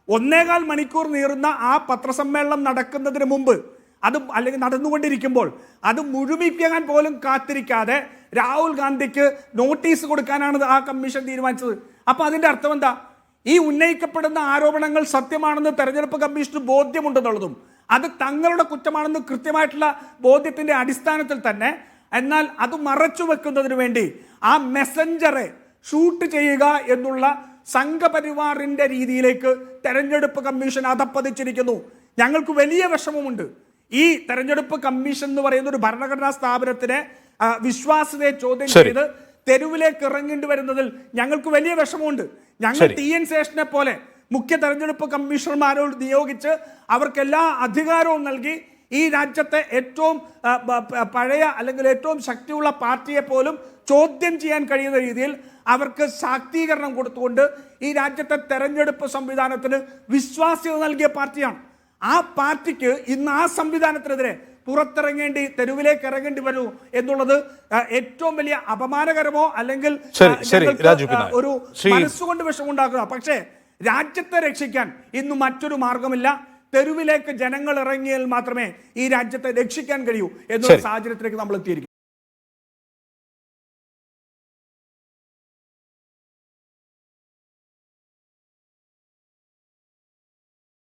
1.25 മണിക്കൂർ നീറുന്ന ആ പത്രസമ്മേളനം നടക്കുന്നതിന് മുമ്പ് അത് അല്ലെങ്കിൽ നടന്നുകൊണ്ടിരിക്കുമ്പോൾ അത് മുഴുമിപ്പിക്കാൻ പോലും കാത്തിരിക്കാതെ രാഹുൽ ഗാന്ധിക്ക് നോട്ടീസ് കൊടുക്കാനാണ് ആ കമ്മീഷൻ തീരുമാനിച്ചത്. അപ്പൊ അതിന്റെ അർത്ഥം എന്താ? ഈ ഉന്നയിക്കപ്പെടുന്ന ആരോപണങ്ങൾ സത്യമാണെന്ന് തെരഞ്ഞെടുപ്പ് കമ്മീഷന് ബോധ്യമുണ്ടെന്നുള്ളതും അത് തങ്ങളുടെ കുറ്റമാണെന്ന് കൃത്യമായിട്ടുള്ള ബോധ്യത്തിന്റെ അടിസ്ഥാനത്തിൽ തന്നെ, എന്നാൽ അത് മറച്ചു വെക്കുന്നതിന് വേണ്ടി ആ മെസ്സഞ്ചറെ ഷൂട്ട് ചെയ്യുക എന്നുള്ള സംഘപരിവാറിന്റെ രീതിയിലേക്ക് തെരഞ്ഞെടുപ്പ് കമ്മീഷൻ അതപ്പതിച്ചിരിക്കുന്നു. ഞങ്ങൾക്ക് വലിയ വിഷമമുണ്ട്. ഈ തെരഞ്ഞെടുപ്പ് കമ്മീഷൻ എന്ന് പറയുന്ന ഒരു ഭരണഘടനാ സ്ഥാപനത്തിനെ വിശ്വാസ്യതയെ ചോദ്യം ചെയ്ത് തെരുവിലേക്ക് ഇറങ്ങേണ്ടി വരുന്നതിൽ ഞങ്ങൾക്ക് വലിയ വിഷമമുണ്ട്. ഞങ്ങൾ TN ശേഷനെ പോലെ മുഖ്യ തെരഞ്ഞെടുപ്പ് കമ്മീഷണർമാരോട് നിയോഗിച്ച് അവർക്ക് എല്ലാ അധികാരവും നൽകി ഈ രാജ്യത്തെ ഏറ്റവും പഴയ അല്ലെങ്കിൽ ഏറ്റവും ശക്തിയുള്ള പാർട്ടിയെ പോലും ചോദ്യം ചെയ്യാൻ കഴിയുന്ന രീതിയിൽ അവർക്ക് ശാക്തീകരണം കൊടുത്തുകൊണ്ട് ഈ രാജ്യത്തെ തെരഞ്ഞെടുപ്പ് സംവിധാനത്തിന് വിശ്വാസ്യത നൽകിയ പാർട്ടിയാണ്. ആ പാർട്ടിക്ക് ഇന്ന് ആ സംവിധാനത്തിനെതിരെ പുറത്തിറങ്ങേണ്ടി, തെരുവിലേക്ക് ഇറങ്ങേണ്ടി വരൂ എന്നുള്ളത് ഏറ്റവും വലിയ അപമാനകരമോ അല്ലെങ്കിൽ ഒരു മനസ്സുകൊണ്ട് വിഷമുണ്ടാക്കുക. പക്ഷേ രാജ്യത്തെ രക്ഷിക്കാൻ ഇന്ന് മറ്റൊരു മാർഗമില്ല. തെരുവിലേക്ക് ജനങ്ങൾ ഇറങ്ങിയാൽ മാത്രമേ ഈ രാജ്യത്തെ രക്ഷിക്കാൻ കഴിയൂ എന്നുള്ള സാഹചര്യത്തിലേക്ക് നമ്മൾ എത്തിയിരിക്കും.